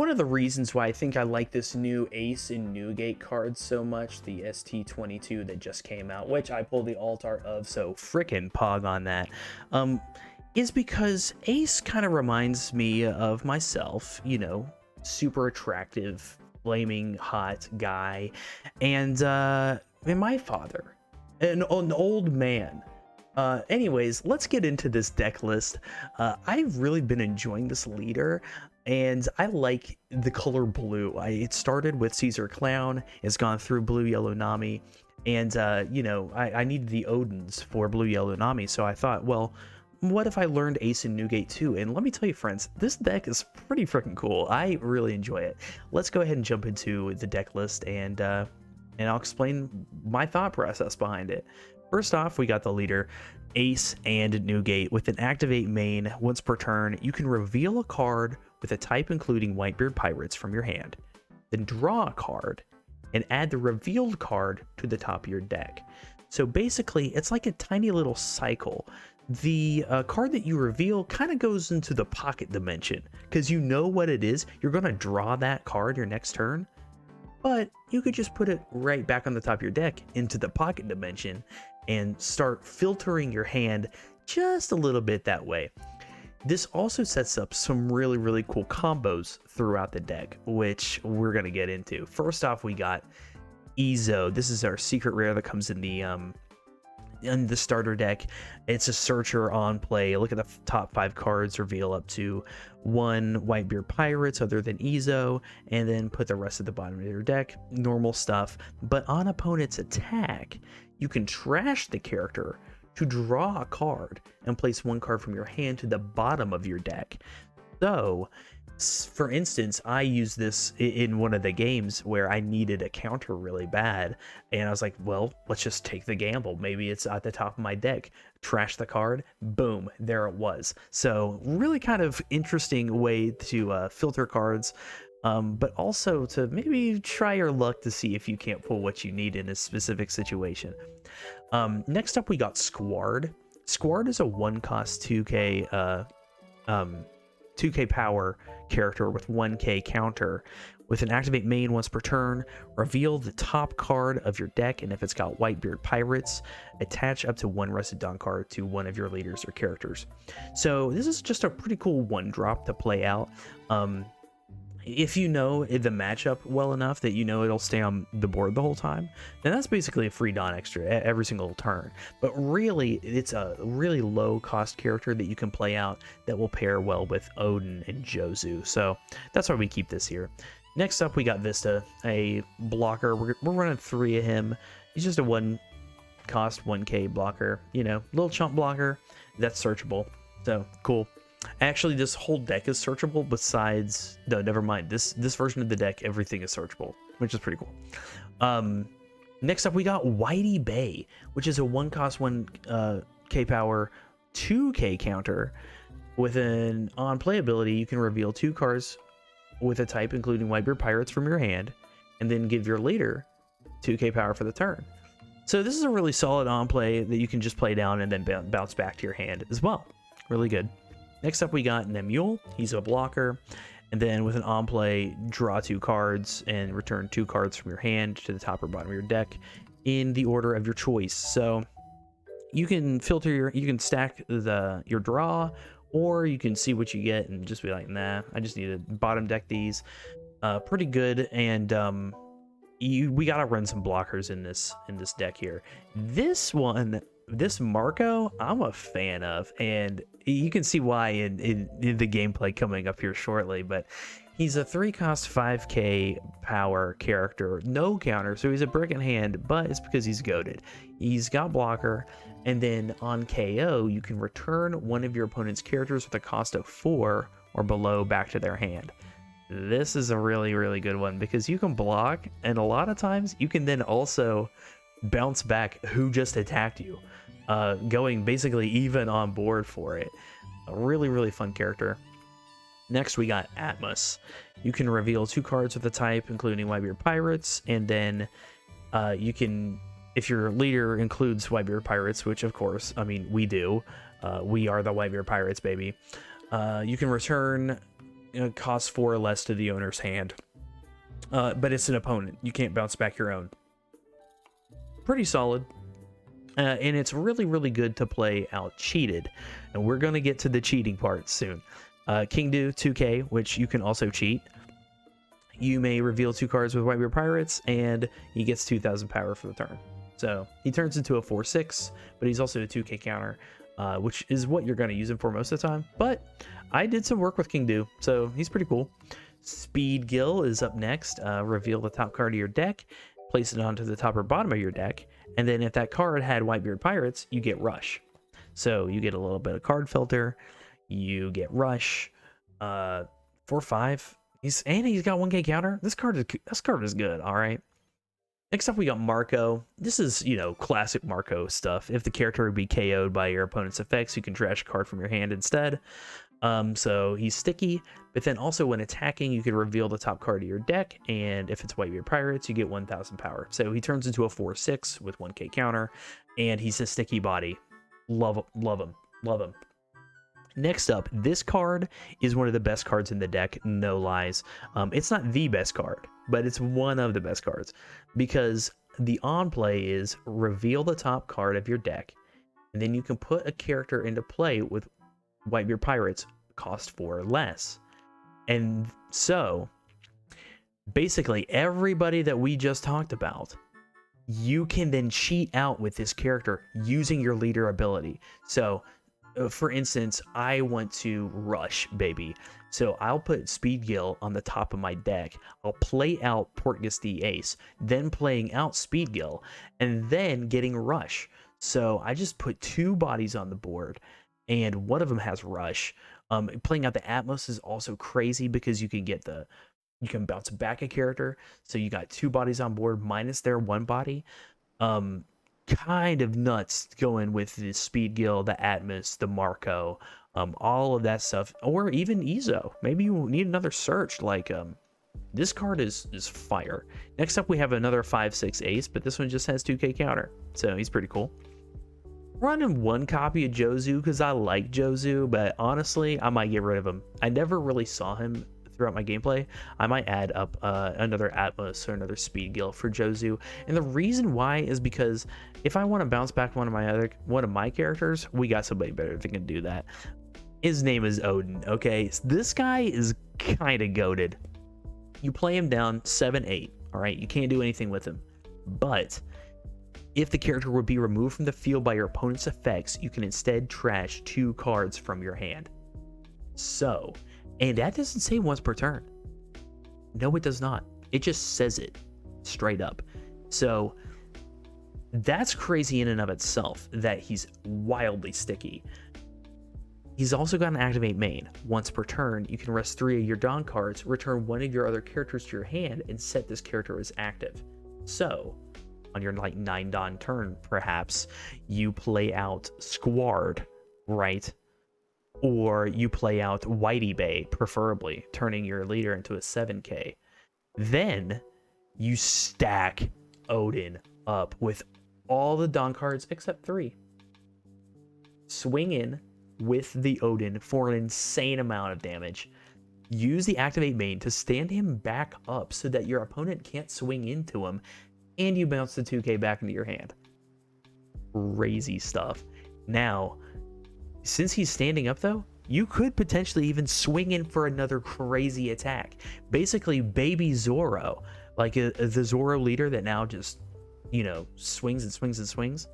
one of the reasons why I think I like this new Ace and Newgate card so much, the ST22 that just came out, which I pulled the alt art of, so frickin' pog on that, is because Ace kind of reminds me of myself, you know, super attractive, flaming hot guy, and my father, an old man. Anyways, let's get into this deck list. I've really been enjoying this leader, and I like the color blue. It started with Caesar Clown, it's gone through blue, yellow Nami, and you know, I needed the Odens for blue, yellow Nami, so I thought, well, what if I learned Ace and Newgate too? And let me tell you, friends, this deck is pretty freaking cool. I really enjoy it. Let's go ahead and jump into the deck list, and I'll explain my thought process behind it. First off, we got the leader, Ace and Newgate. With an activate main, once per turn, you can reveal a card with a type including Whitebeard Pirates from your hand, then draw a card, and add the revealed card to the top of your deck. So basically, it's like a tiny little cycle. The card that you reveal kind of goes into the pocket dimension, because you know what it is. You're going to draw that card your next turn, but you could just put it right back on the top of your deck into the pocket dimension and start filtering your hand just a little bit that way. This also sets up some really, really cool combos throughout the deck, which we're going to get into. First off, we got Ezo. This is our secret rare that comes in the starter deck. It's a searcher on play. Look at the top 5 cards, reveal up to 1 Whitebeard Pirates other than Ezo, and then put the rest at the bottom of your deck. Normal stuff. But on opponent's attack, you can trash the character to draw a card and place 1 card from your hand to the bottom of your deck. So, for instance, I used this in one of the games where I needed a counter really bad, and I was like, well, let's just take the gamble. Maybe it's at the top of my deck. Trash the card, boom, there it was. So really kind of interesting way to filter cards, but also to maybe try your luck to see if you can't pull what you need in a specific situation. Next up, we got Squard. Squard is a 1-cost 2k 2k power character with 1k counter. With an activate main once per turn, reveal the top card of your deck, and if it's got Whitebeard Pirates, attach up to 1 Rusted Dawn card to one of your leaders or characters. So this is just a pretty cool 1-drop to play out. If you know the matchup well enough that you know it'll stay on the board the whole time, then that's basically a free Dawn extra every single turn. But really, it's a really low cost character that you can play out that will pair well with Odin and Jozu. So that's why we keep this here. Next up, we got Vista, a blocker. We're running 3 of him. He's just a 1-cost 1k blocker, you know, little chump blocker that's searchable. So cool. Actually, this whole deck is searchable besides... No, never mind. This version of the deck, everything is searchable, which is pretty cool. Next up, we got Whitey Bay, which is a 1-cost 1k power 2k counter. With an on-play ability, you can reveal 2 cards with a type including Whitebeard Pirates from your hand, and then give your leader 2k power for the turn. So this is a really solid on-play that you can just play down and then bounce back to your hand as well. Really good. Next up, we got Nemule. He's a blocker. And then with an on-play, draw 2 cards and return 2 cards from your hand to the top or bottom of your deck in the order of your choice. So you can you can stack your draw, or you can see what you get and just be like, nah, I just need to bottom deck these. Pretty good. And we gotta run some blockers in this deck here. This Marco, I'm a fan of, and you can see why in the gameplay coming up here shortly. But he's a 3-cost 5k power character, no counter, so he's a brick in hand, but it's because he's goated. He's got blocker, and then on KO, you can return one of your opponent's characters with a cost of 4 or below back to their hand. This is a really, really good one because you can block, and a lot of times you can then also bounce back who just attacked you, going basically even on board for it. A really, really fun character. Next, we got Atmos. You can reveal 2 cards with a type, including Whitebeard Pirates, and then you can, if your leader includes Whitebeard Pirates, which of course, I mean, we do. We are the Whitebeard Pirates, baby. You can return costs 4 or less to the owner's hand. But it's an opponent. You can't bounce back your own. Pretty solid. And it's really, really good to play out cheated. And we're going to get to the cheating part soon. King Do 2k, which you can also cheat. You may reveal 2 cards with Whitebeard Pirates, and he gets 2,000 power for the turn. So he turns into a 4/6, but he's also a 2k counter, which is what you're going to use him for most of the time. But I did some work with King Do, so he's pretty cool. Speed Gill is up next. Reveal the top card of your deck, place it onto the top or bottom of your deck, and then if that card had Whitebeard Pirates, you get Rush. So you get a little bit of card filter, you get Rush, 4/5. He's got 1k counter. This card is good. All right. Next up, we got Marco. This is, classic Marco stuff. If the character would be KO'd by your opponent's effects, you can trash a card from your hand instead. So he's sticky, but then also when attacking, you can reveal the top card of your deck, and if it's Whitebeard Pirates, you get 1,000 power. So he turns into a 4/6 with 1k counter, and he's a sticky body. Love him. Next up, this card is one of the best cards in the deck, no lies. It's not the best card, but it's one of the best cards, because the on play is reveal the top card of your deck, and then you can put a character into play with Whitebeard Pirates, cost 4 or less. And so, basically, everybody that we just talked about, you can then cheat out with this character using your leader ability. So, for instance, I want to rush, baby. So I'll put Speed Gill on the top of my deck. I'll play out Portgas the Ace, then playing out Speed Gill, and then getting Rush. So I just put 2 bodies on the board, and one of them has Rush. Playing out the Atmos is also crazy because you can bounce back a character. So you got 2 bodies on board minus their 1 body. Kind of nuts going with the Speed Gill, the Atmos, the Marco, all of that stuff, or even Ezo. Maybe you need another search. Like this card is fire. Next up, we have another 5/6 ace, but this one just has 2k counter, so he's pretty cool. Running 1 copy of Jozu because I like Jozu, but honestly, I might get rid of him. I never really saw him throughout my gameplay. I might add up another Atmos or another Speed Gill for Jozu, and the reason why is because if I want to bounce back one of my characters, we got somebody better that can do that. His name is Odin. Okay, so this guy is kind of goated. You play him down 7/8. All right, you can't do anything with him, but if the character would be removed from the field by your opponent's effects, you can instead trash 2 cards from your hand. So, and that doesn't say once per turn. No, it does not. It just says it straight up. So that's crazy in and of itself that he's wildly sticky. He's also got an activate main. Once per turn, you can rest 3 of your Dawn cards, return 1 of your other characters to your hand, and set this character as active. So, on your 9 Dawn turn, perhaps, you play out Squard, right? Or you play out Whitey Bay, preferably, turning your leader into a 7k. Then, you stack Odin up with all the Dawn cards except 3. Swing in with the Odin for an insane amount of damage. Use the activate main to stand him back up so that your opponent can't swing into him, and you bounce the 2k back into your hand. Crazy stuff. Now, since he's standing up though, you could potentially even swing in for another crazy attack. Basically, baby Zoro, like the Zoro leader that now just, swings and swings and swings.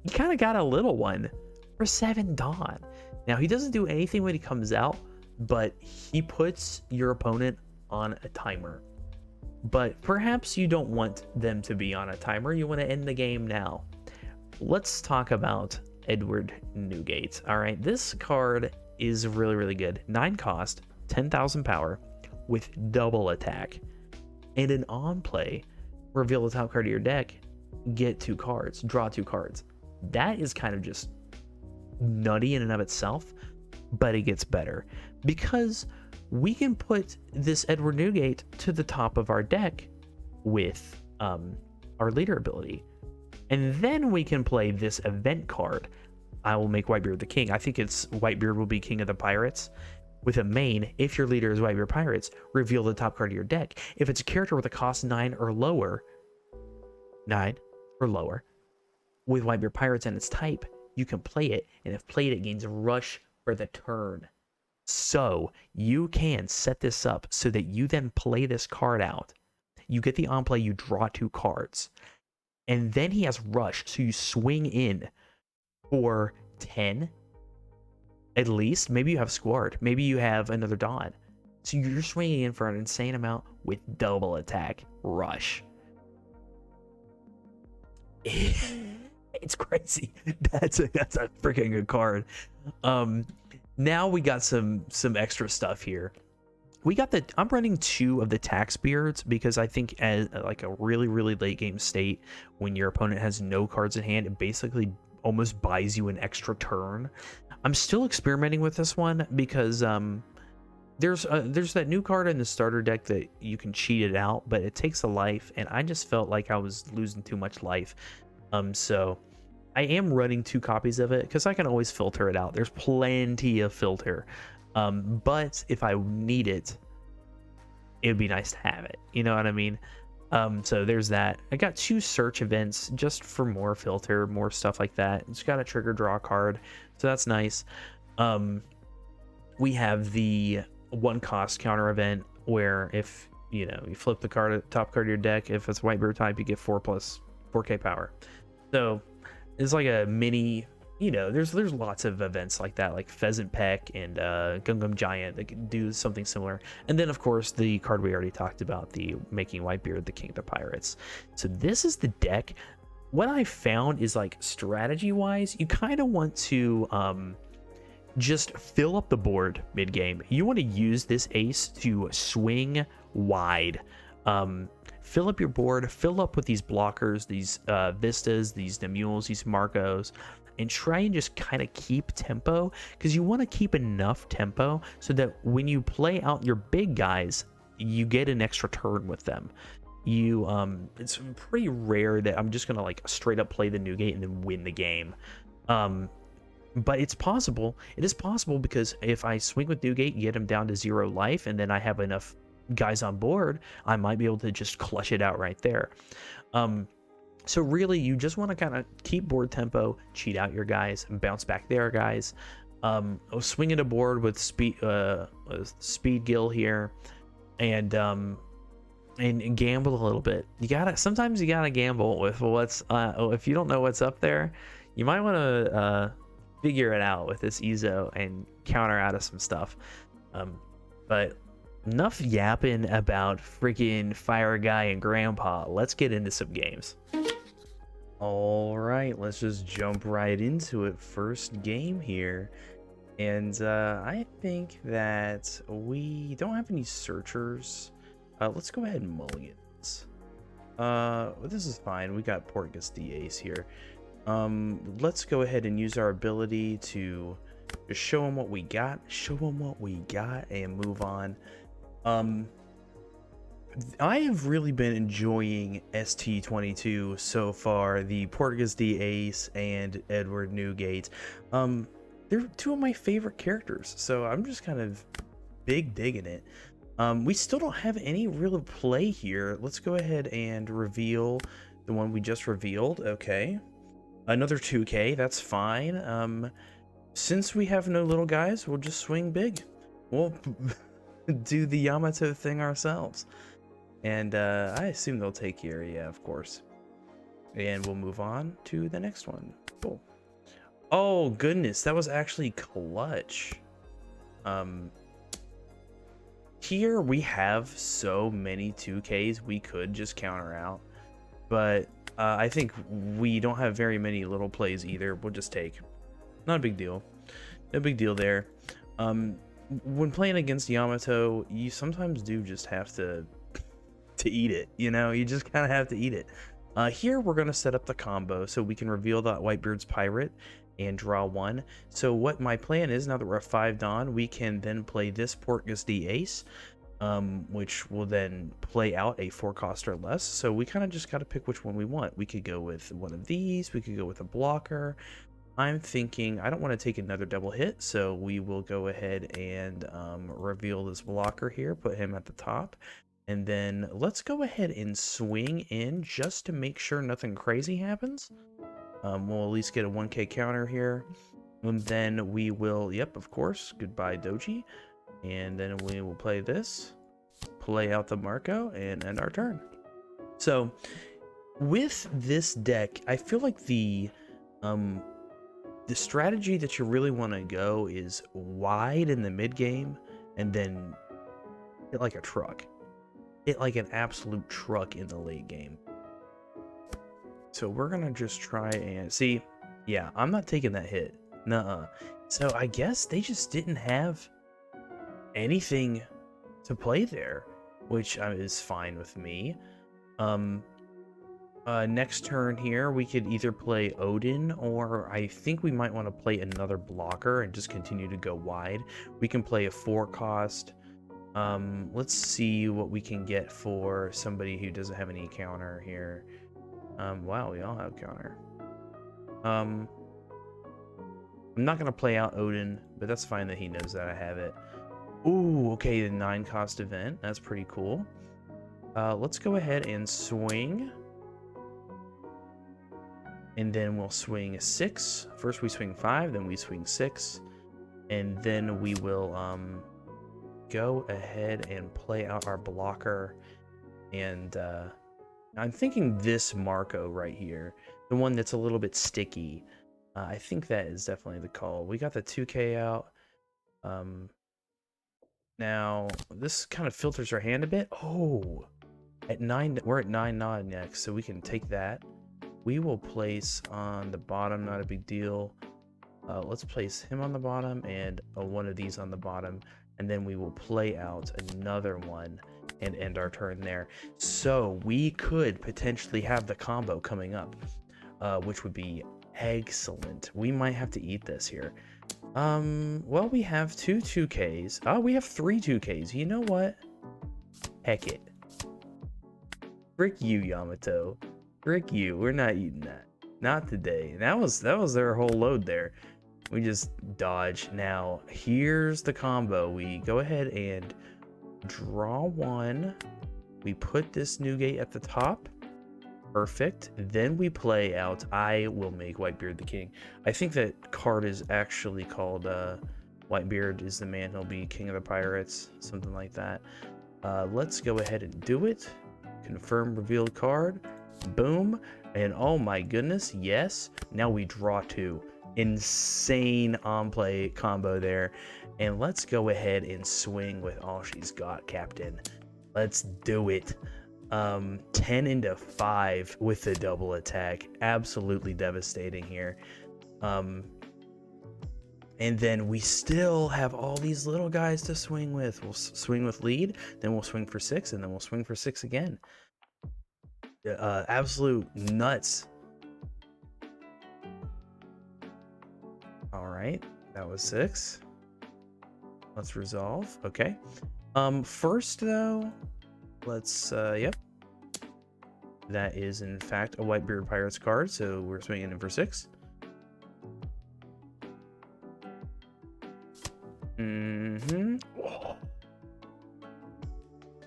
You kind of got a little one for 7 Dawn. Now, he doesn't do anything when he comes out, but he puts your opponent on a timer. But perhaps you don't want them to be on a timer. You want to end the game now. Let's talk about Edward Newgate. All right, this card is really, really good. 9 cost, 10,000 power with double attack. And an on play, reveal the top card of your deck, get 2 cards, draw 2 cards. That is kind of just nutty in and of itself, but it gets better because we can put this Edward Newgate to the top of our deck with our leader ability. And then we can play this event card. I will make Whitebeard the king. I think it's Whitebeard will be king of the pirates. With a main, if your leader is Whitebeard Pirates, reveal the top card of your deck. If it's a character with a cost 9 or lower, with Whitebeard Pirates and its type, you can play it, and if played, it gains rush for the turn. So you can set this up so that you then play this card out. You get the on play, you draw 2 cards, and then he has rush, so you swing in for 10 at least. Maybe you have Squard, maybe you have another Dawn, so you're swinging in for an insane amount with double attack rush. It's crazy. That's a freaking good card. Now we got some extra stuff here. We got I'm running 2 of the tax beards because I think as like a really late game state, when your opponent has no cards in hand, it basically almost buys you an extra turn. I'm still experimenting with this one because there's that new card in the starter deck that you can cheat it out, but it takes a life, and I just felt like I was losing too much life. So I am running 2 copies of it because I can always filter it out. There's plenty of filter. But if I need it, it'd be nice to have it. You know what I mean? So there's that. I got 2 search events just for more filter, more stuff like that. It's got a trigger draw card, so that's nice. We have the 1 cost counter event where if you flip the top card of your deck, if it's Whitebeard type, you get 4+4K power. So it's like a mini. There's lots of events like that, like Pheasant Peck and Gungam Giant that can do something similar. And then, of course, the card we already talked about, the making Whitebeard the King of Pirates. So this is the deck. What I found is, like, strategy-wise, you kind of want to just fill up the board mid-game. You want to use this ace to swing wide. Fill up your board, fill up with these blockers, these Vistas, these Nemules, these Marcos, and try and just kind of keep tempo, because you want to keep enough tempo so that when you play out your big guys, you get an extra turn with them. It's pretty rare that I'm just gonna like straight up play the Newgate and then win the game. But it's possible. It is possible, because if I swing with Newgate, get him down to 0 life, and then I have enough guys on board, I might be able to just clutch it out right there. So really, you just want to kind of keep board tempo, cheat out your guys, and bounce back their guys. Swing it aboard with speed gill here, and gamble a little bit. Sometimes you gotta gamble with what's if you don't know what's up there, you might want to figure it out with this Ezo and counter out of some stuff. But enough yapping about freaking Fire Guy and Grandpa. Let's get into some games. All right, let's just jump right into it. First game here. And I think that we don't have any searchers. Let's go ahead and mulligan this. This is fine. We got Portgas the Ace here. Let's go ahead and use our ability to just show them what we got, and move on. I have really been enjoying ST22 so far, the Portgas the Ace and Edward Newgate. They're 2 of my favorite characters, so I'm just kind of digging it. We still don't have any real play here. Let's go ahead and reveal the one we just revealed. Okay, another 2K, that's fine. Since we have no little guys, we'll just swing big. We'll do the Yamato thing ourselves. And I assume they'll take here, yeah, of course. And we'll move on to the next one. Cool. Oh goodness, that was actually clutch. Here we have so many 2Ks we could just counter out, but I think we don't have very many little plays either. We'll just take. Not a big deal. No big deal there. When playing against Yamato, you sometimes do just have to eat it, you just kind of have to eat it. Here we're going to set up the combo so we can reveal that Whitebeard's Pirate and draw 1. So what my plan is, now that we're at 5 Dawn, we can then play this Portgas the Ace, which will then play out a 4 cost or less. So we kind of just got to pick which one we want. We could go with one of these, we could go with a blocker. I'm thinking I don't want to take another double hit, so we will go ahead and reveal this blocker here, put him at the top, and then let's go ahead and swing in just to make sure nothing crazy happens. We'll at least get a 1k counter here, and then we will, yep, of course, goodbye Doji, and then we will play this, play out the Marco, and end our turn. So with this deck, I feel like the strategy that you really want to go is wide in the mid game and then hit like a truck. Hit like an absolute truck in the late game. So we're going to just try and see. Yeah, I'm not taking that hit. Nuh-uh. So I guess they just didn't have anything to play there, which is fine with me. Next turn here, we could either play Odin, or I think we might want to play another blocker and just continue to go wide. We can play a 4-cost. Let's see what we can get for somebody who doesn't have any counter here. Wow, we all have counter. I'm not going to play out Odin, but that's fine that he knows that I have it. Ooh, okay, the 9-cost event. That's pretty cool. Let's go ahead and swing. And then we'll swing 6. First we swing 5, then we swing 6. And then we will go ahead and play out our blocker. And I'm thinking this Marco right here, the one that's a little bit sticky. I think that is definitely the call. We got the 2k out. Now, this kind of filters our hand a bit. Oh, at 9, we're at 9 nod next, so we can take that. We will place on the bottom, not a big deal. Let's place him on the bottom and one of these on the bottom, and then we will play out another one and end our turn there. So we could potentially have the combo coming up, which would be excellent. We might have to eat this here. Well, we have 2 2Ks. Oh, we have 3 2Ks. You know what? Heck it. Frick you, Yamato. Frick you. We're not eating that. Not today. That was their whole load there. We just dodge. Now, here's the combo. We go ahead and draw 1. We put this Newgate at the top. Perfect. Then we play out I will make Whitebeard the king. I think that card is actually called Whitebeard is the man, he'll be king of the pirates, something like that. Let's go ahead and do it. Confirm revealed card. Boom. And oh my goodness, yes. Now we draw 2. Insane on-play combo there. And let's go ahead and swing with all she's got, Captain. Let's do it. 10 into 5 with the double attack. Absolutely devastating here. And then we still have all these little guys to swing with. We'll swing with lead, then we'll swing for 6, and then we'll swing for 6 again. Absolute nuts. All right, that was 6. Let's resolve. Okay. First though, let's yep. That is in fact a Whitebeard Pirates card, so we're swinging in for 6.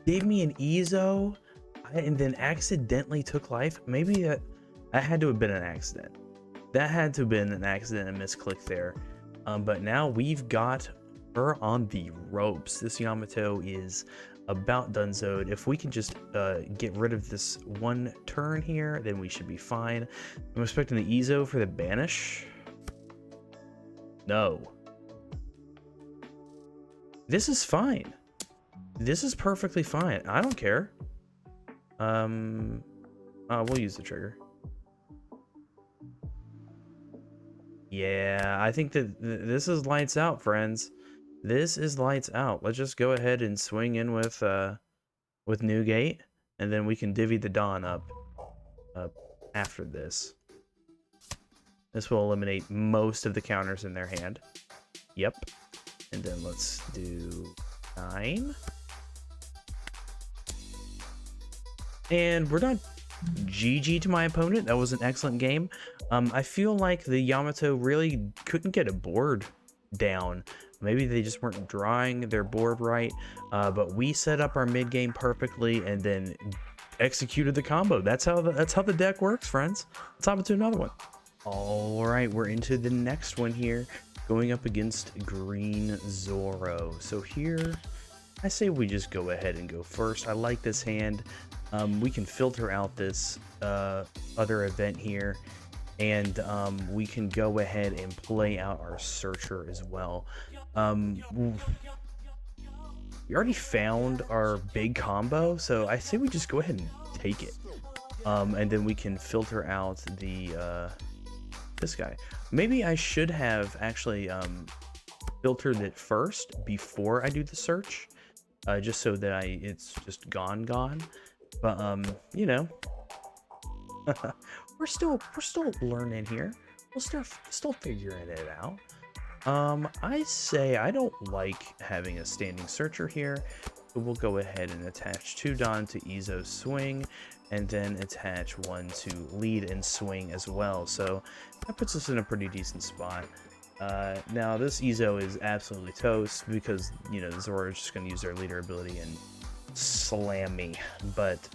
Gave me an Ezo and then accidentally took life. Maybe that had to have been an accident. That had to have been an accident, a misclick there. But now we've got her on the ropes. This Yamato is about donezoed. If we can just get rid of this one turn here, then we should be fine. I'm expecting the Ezo for the banish. No. This is fine. This is perfectly fine. I don't care. We'll use the trigger. Yeah, I think that this is lights out, friends. This is lights out. Let's just go ahead and swing in with Newgate, and then we can divvy the Dawn up after this. This will eliminate most of the counters in their hand. Yep. And then let's do 9. And we're not GG to my opponent. That was an excellent game. I feel like the Yamato really couldn't get a board down. Maybe they just weren't drawing their board right, but we set up our mid game perfectly and then executed the combo. That's how the deck works, friends. Let's hop into another one. All right, we're into the next one here, going up against Green Zoro. So here, I say we just go ahead and go first. I like this hand. We can filter out this other event here, and we can go ahead and play out our searcher as well. We already found our big combo, so I say we just go ahead and take it. And then we can filter out the this guy. Maybe I should have actually filtered it first before I do the search, just so that it's just gone. But you know, we're still learning here. We're still figuring it out. I say I don't like having a standing searcher here, so we'll go ahead and attach 2 Don to Izo's swing, and then attach 1 to lead and swing as well. So that puts us in a pretty decent spot. Now this Izo is absolutely toast because, you know, Zoro is just going to use their leader ability and slam me, but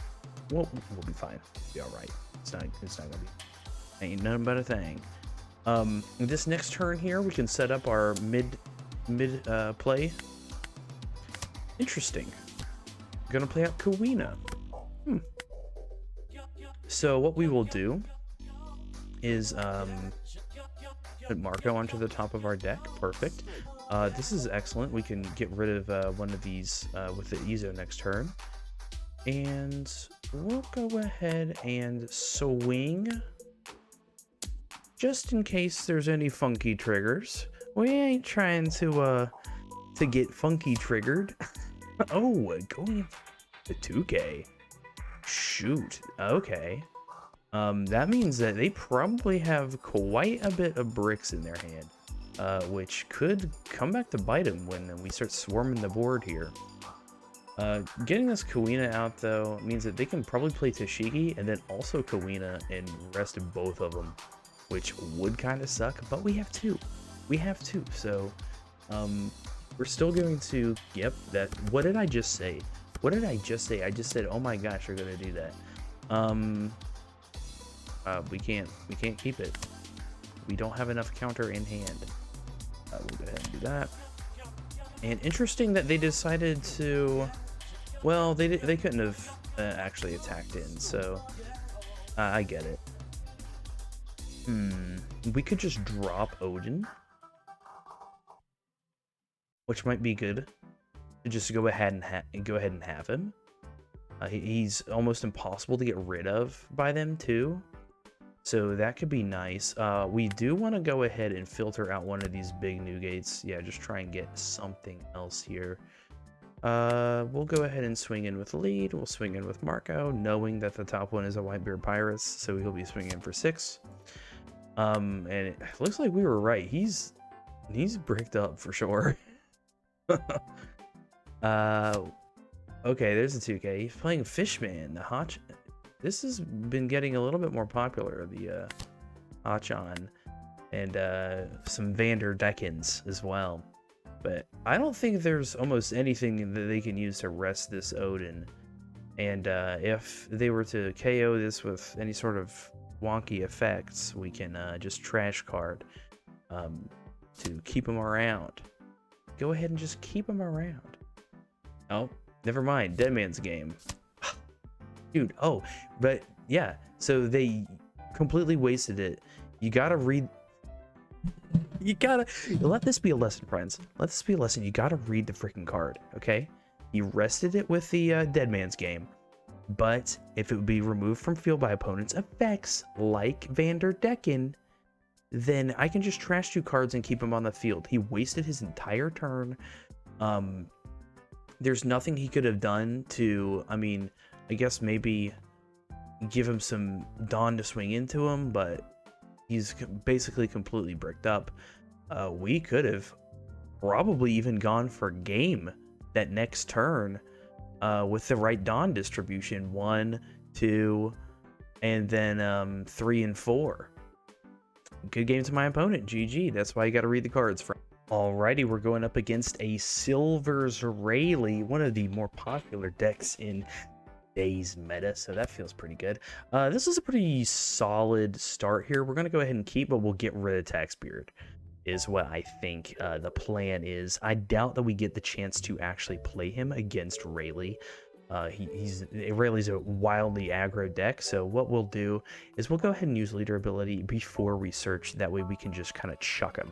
we'll be fine. We'll be all right. It's not gonna be, ain't nothing but a thing. This next turn here, we can set up our mid play. Interesting. Gonna play out Kuina. So what we will do is put Marco onto the top of our deck. Perfect. This is excellent. We can get rid of one of these with the Izo next turn. And we'll go ahead and swing. Just in case there's any funky triggers. We ain't trying to get funky triggered. Oh, going to 2K. Shoot. Okay. That means that they probably have quite a bit of bricks in their hand, which could come back to bite them when we start swarming the board here. Getting this Kuina out, though, means that they can probably play Tashigi and then also Kuina and rest both of them, which would kind of suck, but we have 2. We have 2, so we're still going to, yep, that, what did I just say? What did I just say? I just said, oh my gosh, we're gonna do that. We can't keep it. We don't have enough counter in hand. We'll go ahead and do that. And interesting that they decided to, well, they couldn't have actually attacked in, so I get it. We could just drop Odin, which might be good. Just go ahead and have him. He's almost impossible to get rid of by them too, so that could be nice. We do want to go ahead and filter out one of these big Newgates. Yeah, just try and get something else here. We'll go ahead and swing in with lead. We'll swing in with Marco, knowing that the top one is a Whitebeard Pyrus, so he'll be swinging in for 6. And it looks like we were right. He's bricked up for sure. Okay, there's a 2K. He's playing Fishman, the Hotch. This has been getting a little bit more popular, the Hotchon, and some Vanderdeckens as well. But I don't think there's almost anything that they can use to rest this Odin. And if they were to KO this with any sort of wonky effects, we can just trash card to keep him around. Go ahead and just keep him around. Oh, never mind. Dead Man's Game. Dude, oh, but yeah, so they completely wasted it. You gotta read. You gotta let this be a lesson, friends. Let this be a lesson. You gotta read the freaking card, okay? You rested it with the Dead Man's Game, but if it would be removed from field by opponent's effects like Vanderdecken, then I can just trash 2 cards and keep him on the field. He wasted his entire turn. There's nothing he could have done to, I mean, I guess maybe give him some Dawn to swing into him, but he's basically completely bricked up. We could have probably even gone for game that next turn with the right Dawn distribution. 1, 2, And then 3 and 4. Good game to my opponent. GG. That's why you got to read the cards. Alrighty, we're going up against a Silver's Rayleigh, one of the more popular decks in today's meta, so that feels pretty good. This is a pretty solid start here. We're going to go ahead and keep, but we'll get rid of Taxbeard, is what I think the plan is. I doubt that we get the chance to actually play him against Rayleigh. Rayleigh's a wildly aggro deck, so what we'll do is we'll go ahead and use leader ability before research. That way we can just kind of chuck him.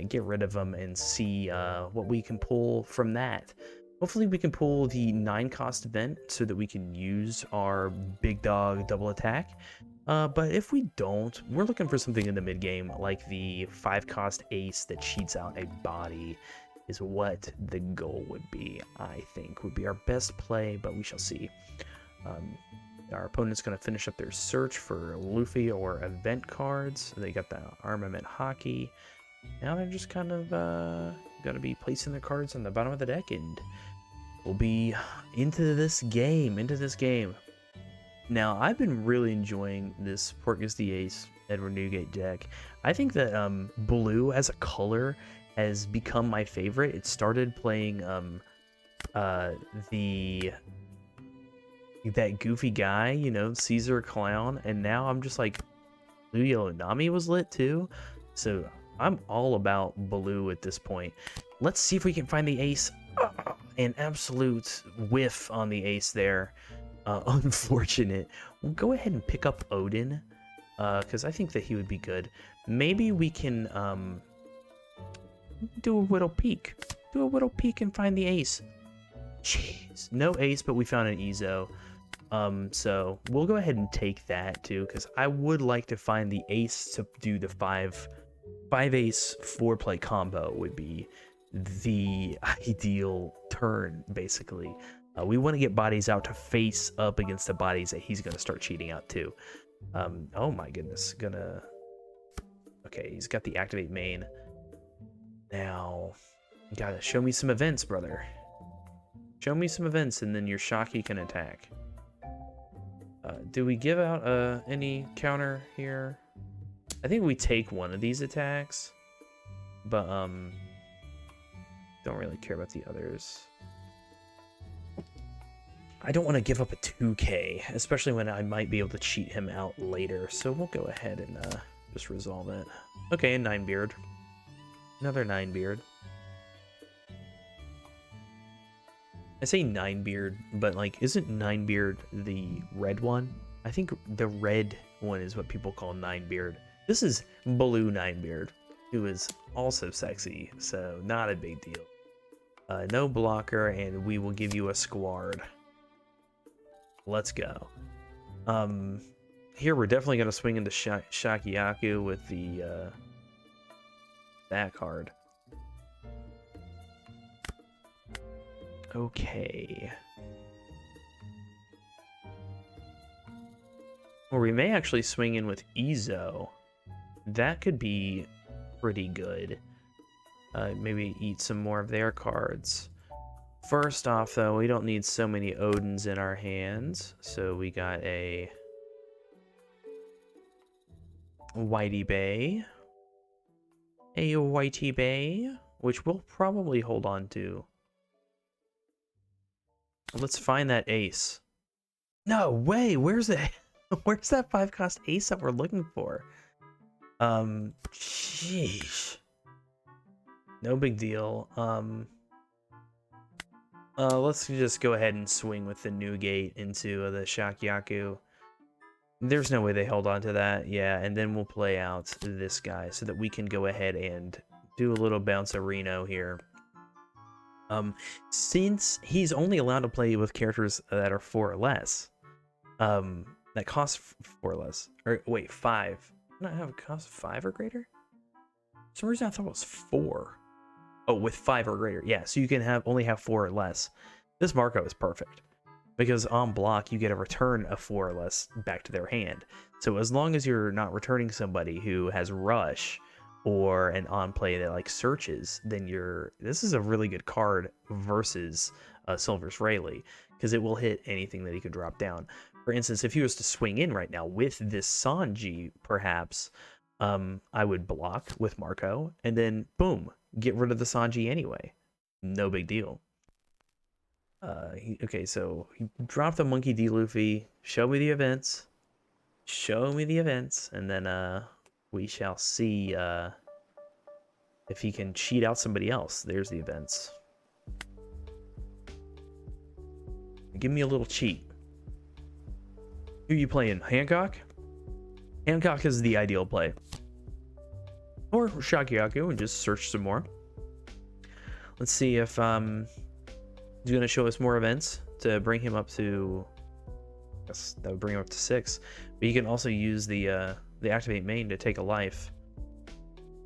Get rid of them and see what we can pull from that. Hopefully we can pull the 9-cost event so that we can use our big dog double attack. But if we don't, we're looking for something in the mid game, like the 5-cost ace that cheats out a body is what the goal would be. I think would be our best play, but we shall see. Our opponent's going to finish up their search for Luffy or event cards. They got the armament hockey. Now they're just kind of going to be placing their cards on the bottom of the deck, and we'll be into this game. Now, I've been really enjoying this Portgas the Ace Edward Newgate deck. I think that blue as a color has become my favorite. It started playing that goofy guy, you know, Caesar Clown, and now I'm just like, blue yellow Nami was lit too, so I'm all about blue at this point. Let's see if we can find the ace. An absolute whiff on the ace there. Unfortunate. We'll go ahead and pick up Odin, because I think that he would be good. Maybe we can do a Widow Peak. Do a Widow Peak and find the ace. Jeez. No ace, but we found an Ezo. So we'll go ahead and take that too, because I would like to find the ace to do the 5 ace 4-play combo would be the ideal turn, basically. We want to get bodies out to face up against the bodies that he's going to start cheating out too. Oh my goodness. Okay, he's got the activate main. Now, you gotta show me some events, brother. Show me some events, and then your Shocky can attack. Do we give out any counter here? I think we take one of these attacks, but don't really care about the others. I don't want to give up a 2k, especially when I might be able to cheat him out later, so we'll go ahead and just resolve it. Okay, 9-beard. Another 9-beard. I say 9-beard, but like, isn't 9-beard the red one? I think the red one is what people call 9-beard. This is blue 9-beard, who is also sexy, so not a big deal. No blocker, and we will give you a squard. Let's go. Here we're definitely going to swing into Shakiyaku with the that card. Okay. Or we may actually swing in with Ezo. That could be pretty good. Maybe eat some more of their cards. First off, though, we don't need so many Odens in our hands. So we got a Whitey Bay. A Whitey Bay, which we'll probably hold on to. Let's find that ace. No way! Where's it? Where's that 5-cost ace that we're looking for? Sheesh. No big deal. Let's just go ahead and swing with the Newgate into the Shakyaku. There's no way they held on to that. Yeah, and then we'll play out this guy so that we can go ahead and do a little bounce-a-reno here. Since he's only allowed to play with characters that are 4 or less, that cost 4 or less. Or wait, 5. Don't I have a cost of 5 or greater? For some reason I thought it was 4. Oh, with 5 or greater. Yeah, so you can only have 4 or less. This Marco is perfect, because on block you get a return of 4 or less back to their hand. So as long as you're not returning somebody who has rush or an on play that like searches, then this is a really good card versus Silver's Rayleigh, because it will hit anything that he could drop down. For instance, if he was to swing in right now with this Sanji, perhaps, I would block with Marco, and then boom, get rid of the Sanji anyway. No big deal. Okay, so he dropped the Monkey D. Luffy. Show me the events. Show me the events, and then we shall see if he can cheat out somebody else. There's the events. Give me a little cheat. Who are you playing? Hancock? Hancock is the ideal play. Or Shakiyaku and just search some more. Let's see if he's going to show us more events to bring him up to... I guess that would bring him up to 6. But you can also use the activate main to take a life.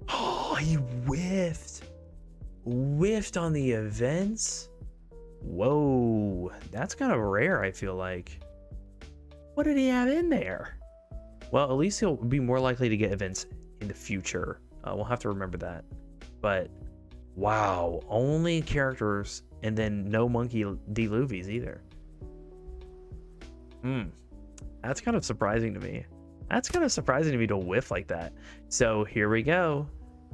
Oh, he whiffed. Whiffed on the events? Whoa, that's kind of rare, I feel like. What did he have in there? Well, at least he'll be more likely to get events in the future. We'll have to remember that. But, wow, only characters and then no Monkey D. Luffy's either. That's kind of surprising to me. That's kind of surprising to me to whiff like that. So here we go.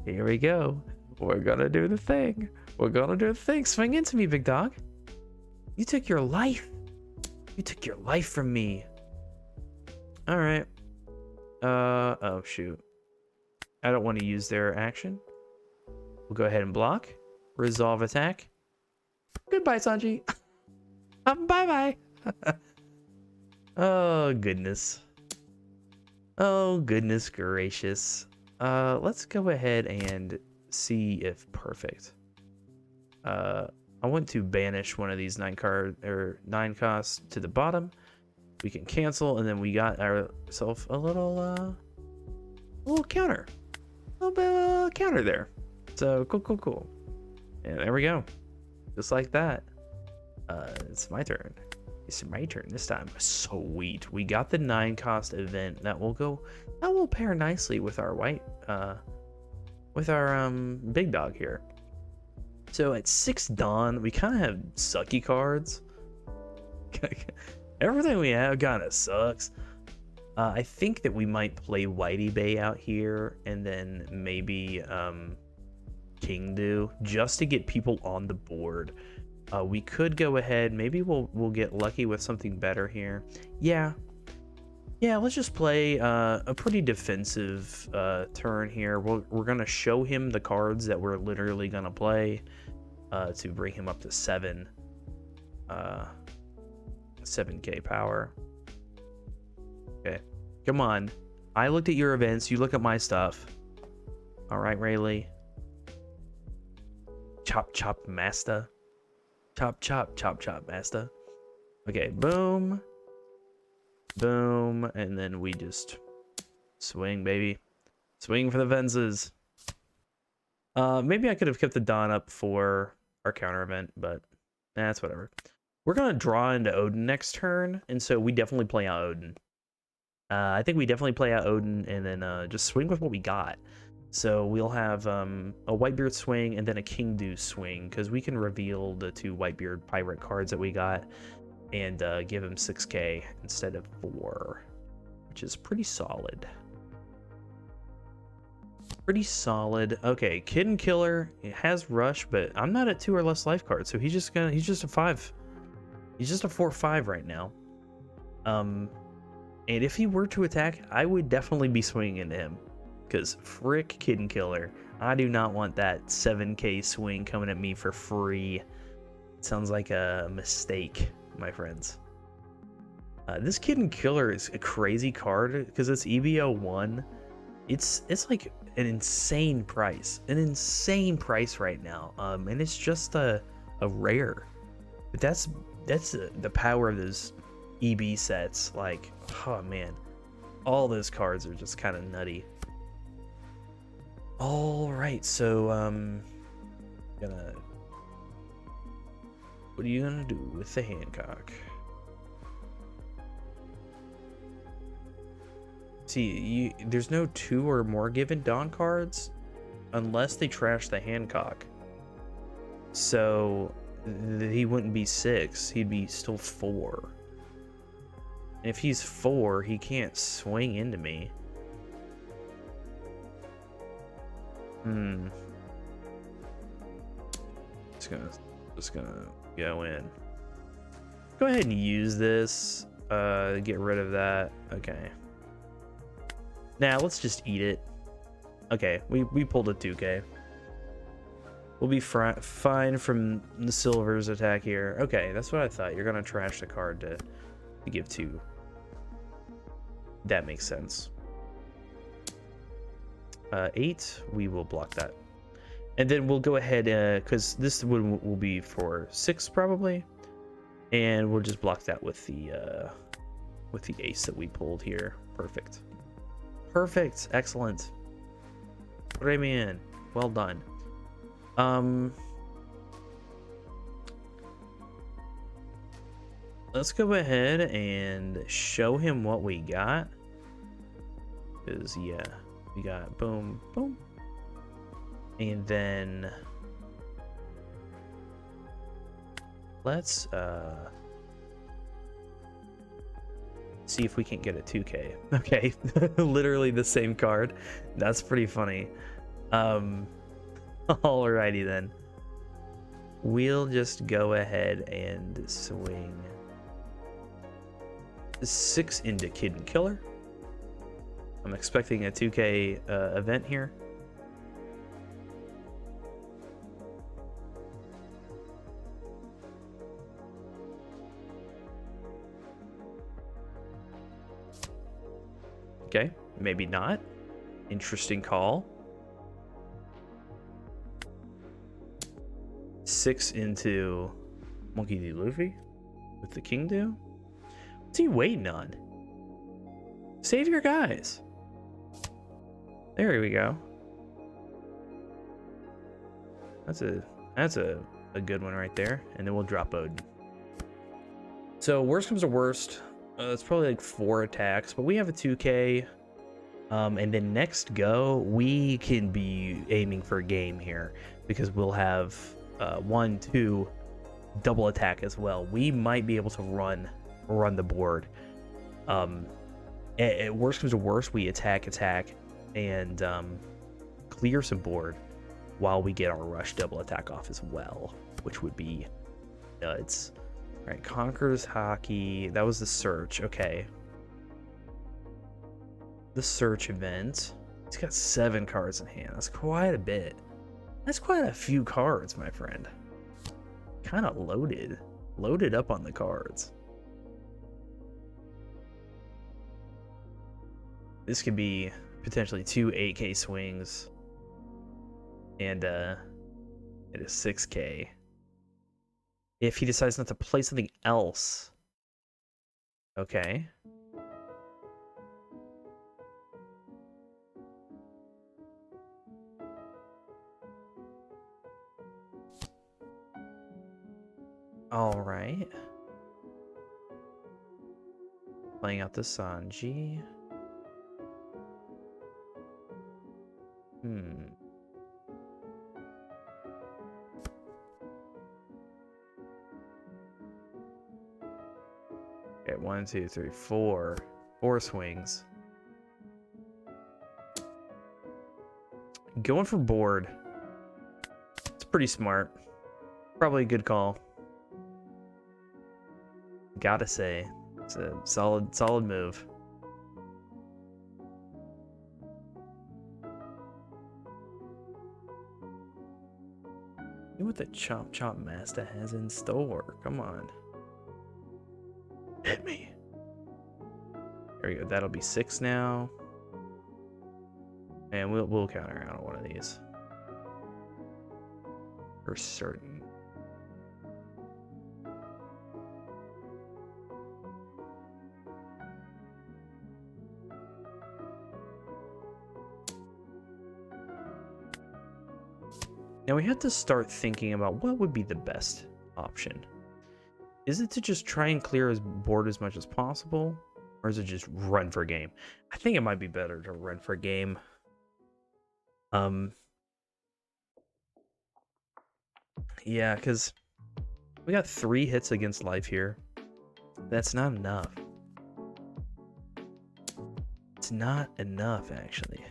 Here we go. We're gonna do the thing. We're gonna do the thing. Swing into me, big dog. You took your life. You took your life from me. All right. Oh shoot. I don't want to use their action. We'll go ahead and block. Resolve attack. Goodbye, Sanji. Bye-bye. Oh, goodness. Oh, goodness gracious. Let's go ahead and see if perfect. I want to banish one of these 9 costs to the bottom. We can cancel, and then we got ourselves a little counter. A little bit of a counter there. So cool. And there we go. Just like that. It's my turn. It's my turn this time. Sweet. We got the 9 cost event that will pair nicely with our big dog here. So at 6 Dawn, we kind of have sucky cards. Everything we have kind of sucks. I think that we might play Whitey Bay out here and then maybe King Do just to get people on the board. We could go ahead. Maybe we'll get lucky with something better here. Yeah, let's just play a pretty defensive turn here. We're gonna show him the cards that we're literally gonna play to bring him up to 7k power. Okay, come on. I looked at your events. You look at my stuff. All right, Rayleigh. Chop, master. Chop, master. Okay, boom. Boom, and then we just swing, baby. Swing for the fences. Maybe I could have kept the Dawn up for our counter event, but that's whatever. We're going to draw into Odin next turn, and so we definitely play out Odin. I think we definitely play out Odin and then just swing with what we got. So we'll have a Whitebeard swing and then a King Do swing, because we can reveal the 2 Whitebeard pirate cards that we got and give him 6k instead of 4, which is pretty solid. Pretty solid. Okay, Kid and Killer, it has rush, but I'm not at 2 or less life cards, so he's just a 5. He's just a 4/5 right now. And if he were to attack, I would definitely be swinging into him. Because frick Kid and Killer. I do not want that 7k swing coming at me for free. It sounds like a mistake, my friends. This Kid and Killer is a crazy card because it's EBO 1. It's like an insane price. An insane price right now. And it's just a rare. But that's the power of those EB sets. Like, oh man. All those cards are just kind of nutty. All right, so what are you gonna do with the Hancock? See, there's no 2 or more given Dawn cards unless they trash the Hancock. So he wouldn't be 6. He'd be still 4. And if he's 4, he can't swing into me. Just gonna go in. Go ahead and use this. Get rid of that. Okay. Now let's just eat it. Okay, we pulled a 2K. We'll be fine from the Silver's attack here. Okay, that's what I thought. You're gonna trash the card to give 2. That makes sense. 8, we will block that. And then we'll go ahead, because this one will be for 6 probably. And we'll just block that with the ace that we pulled here. Perfect. Perfect. Excellent. Rayman, well done. Let's go ahead and show him what we got. Because, yeah, we got boom, boom. And then let's see if we can get a 2K. Okay, literally the same card. That's pretty funny. Alrighty then. We'll just go ahead and swing 6 into Kid and Killer. I'm expecting a 2K event here. Okay, maybe not. Interesting call. 6 into Monkey D. Luffy with the King Do. What's he waiting on? Save your guys. There we go. That's a good one right there. And then we'll drop Odin. So worst comes to worst, it's probably like 4 attacks, but we have a 2K. And then next go, we can be aiming for a game here because we'll have 1, 2 double attack as well. We might be able to run the board. At worst comes to worst, we attack, and clear some board while we get our rush double attack off as well, which would be nuts. All right, Conqueror's Hockey. That was the search. Okay. The search event. He's got 7 cards in hand. That's quite a bit. That's quite a few cards, my friend. Kind of loaded. Loaded up on the cards. This could be potentially 2 8K swings and a 6K. If he decides not to play something else. Okay. All right. Playing out the Sanji. Okay, 1, 2, 3, 4. 4 swings. Going for board. It's pretty smart. Probably a good call. Gotta say, it's a solid move. See what the Chop Chop Master has in store. Come on. Hit me. There we go. That'll be 6 now. And we'll counter out on one of these. For certain. Now we have to start thinking about what would be the best option. Is it to just try and clear his board as much as possible? Or is it just run for game? I think it might be better to run for game. Yeah, because We got 3 hits against life here. That's not enough. It's not enough, actually.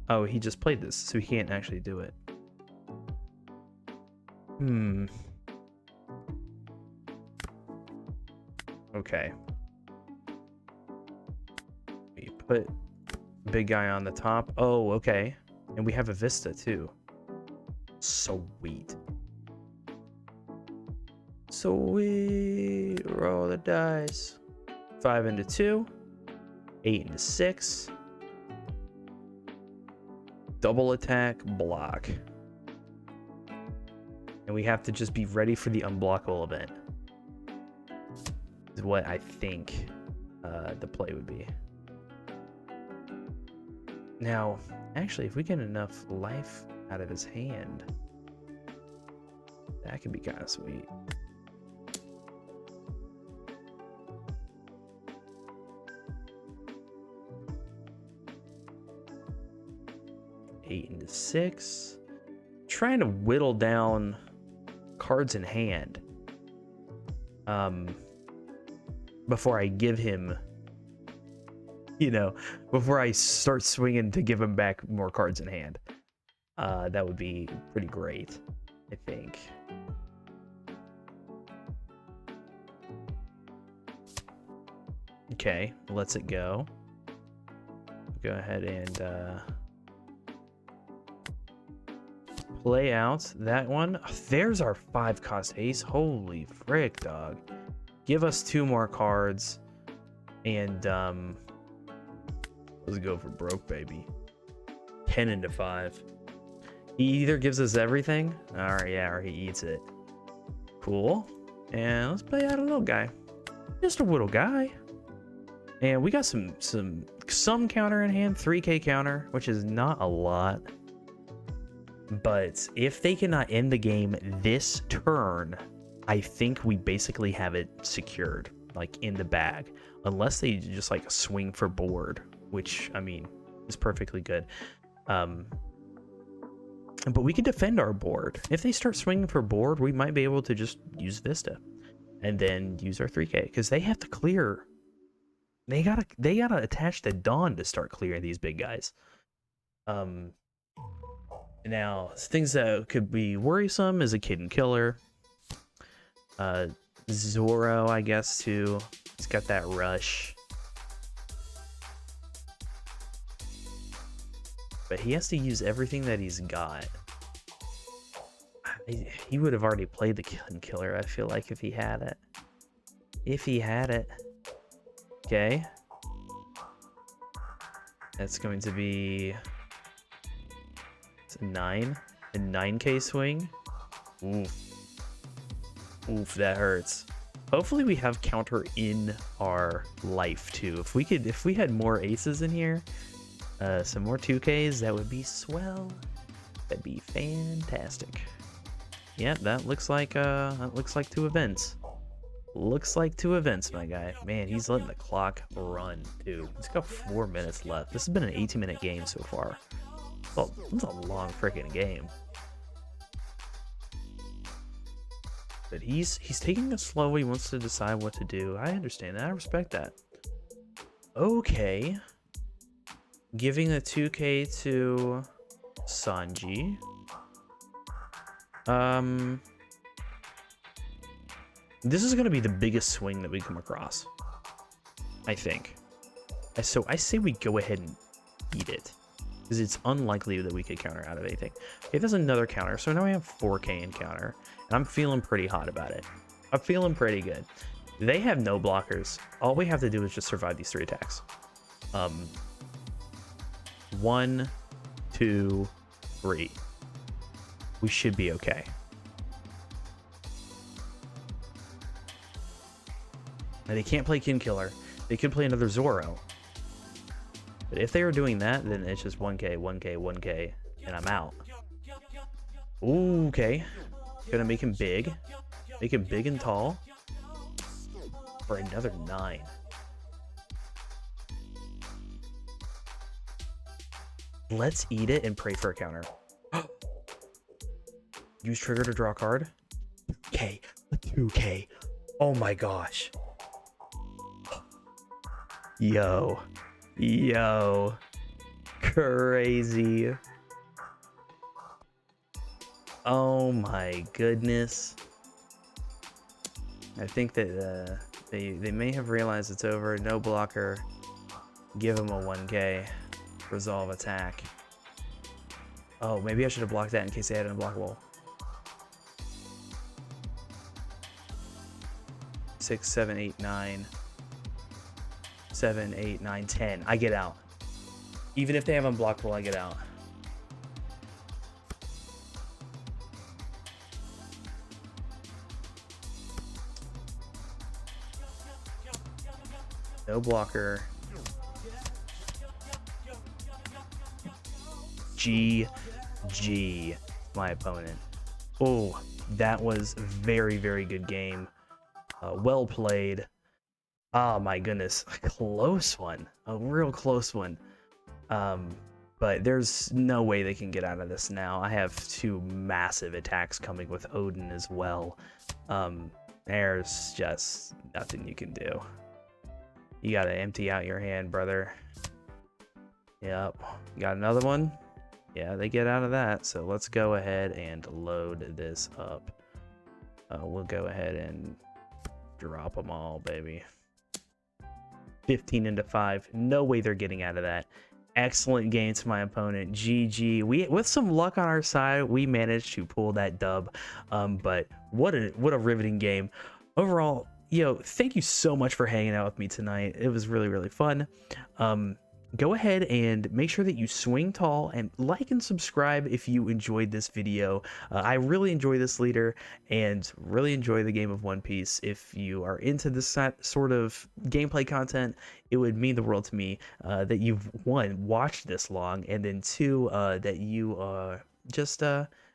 Oh, he just played this, so he can't actually do it. Okay. We put big guy on the top. Oh, okay. And we have a Vista, too. Sweet. Sweet. Roll the dice. 5 into 2. 8 into 6. Double attack, block. And we have to just be ready for the unblockable event. Is what I think the play would be. Now, actually, if we get enough life out of his hand, that could be kind of sweet. Eight into 6. Trying to whittle down cards in hand before I give him, you know, before I start swinging to give him back more cards in hand. That would be pretty great, I think. Okay, lets it go. Go ahead and play out that one. There's our 5-cost ace. Holy frick, dog. Give us 2 more cards. And let's go for broke, baby. 10 into 5. He either gives us everything, or yeah, or he eats it. Cool. And let's play out a little guy. Just a little guy. And we got some counter in hand, 3k counter, which is not a lot. But if they cannot end the game this turn, I think we basically have it secured, like in the bag, unless they just like swing for board, which I mean is perfectly good. But we can defend our board. If they start swinging for board, we might be able to just use Vista and then use our 3k, because they have to clear. They gotta attach the Dawn to start clearing these big guys. Now, things that could be worrisome is a Kid and Killer. Zoro, I guess, too. He's got that rush. But he has to use everything that he's got. He would have already played the Kid and Killer, I feel like, if he had it. If he had it. Okay. That's going to be... It's a 9. A 9k swing. Oof. Oof, that hurts. Hopefully we have counter in our life too. If we had more aces in here, some more 2ks, that would be swell. That'd be fantastic. Yeah, that looks like 2 events. Looks like 2 events, my guy. Man, he's letting the clock run too. He's got 4 minutes left. This has been an 18-minute game so far. Well, it's a long freaking game. But he's taking it slow. He wants to decide what to do. I understand that. I respect that. Okay. Giving the 2k to Sanji. This is going to be the biggest swing that we come across, I think. So I say we go ahead and eat it, because it's unlikely that we could counter out of anything. Okay, there's another counter. So now we have 4k in counter, and I'm feeling pretty hot about it. I'm feeling pretty good. They have no blockers. All we have to do is just survive these 3 attacks. 1, 2, 3. We should be okay. Now, they can't play Kin Killer. They could play another Zoro. But if they are doing that, then it's just 1k, 1k, 1k, and I'm out. Ooh, okay. Gonna make him big. Make him big and tall. For another 9. Let's eat it and pray for a counter. Use trigger to draw a card. Okay, a 2K. Oh my gosh. Yo. Yo. Crazy. Oh my goodness. I think that they may have realized it's over. No blocker. Give him a 1K. Resolve attack. Oh, maybe I should have blocked that in case they had an unblockable. 6, 7, 8, 9. 7, 8, 9, 10. I get out. Even if they have unblockable, I get out. No blocker. GG, my opponent. Oh, that was very, very good game. Well played. Oh my goodness, a close one. A real close one. But there's no way they can get out of this now. I have 2 massive attacks coming with Odin as well. There's just nothing you can do. You gotta empty out your hand, brother. Yep. You got another one? Yeah, they get out of that. So let's go ahead and load this up. We'll go ahead and drop them all, baby. 15 into 5. No way they're getting out of that. Excellent game to my opponent. GG. With some luck on our side, we managed to pull that dub. But what a riveting game. Overall, yo, thank you so much for hanging out with me tonight. It was really, really fun. Go ahead and make sure that you swing tall and like and subscribe if you enjoyed this video. I really enjoy this leader and really enjoy the game of One Piece. If you are into this sort of gameplay content, it would mean the world to me that you've, 1, watched this long, and then 2, that you just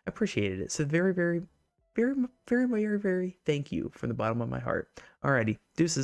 appreciated it. So very, very, very, very, very, very thank you from the bottom of my heart. Alrighty, deuces.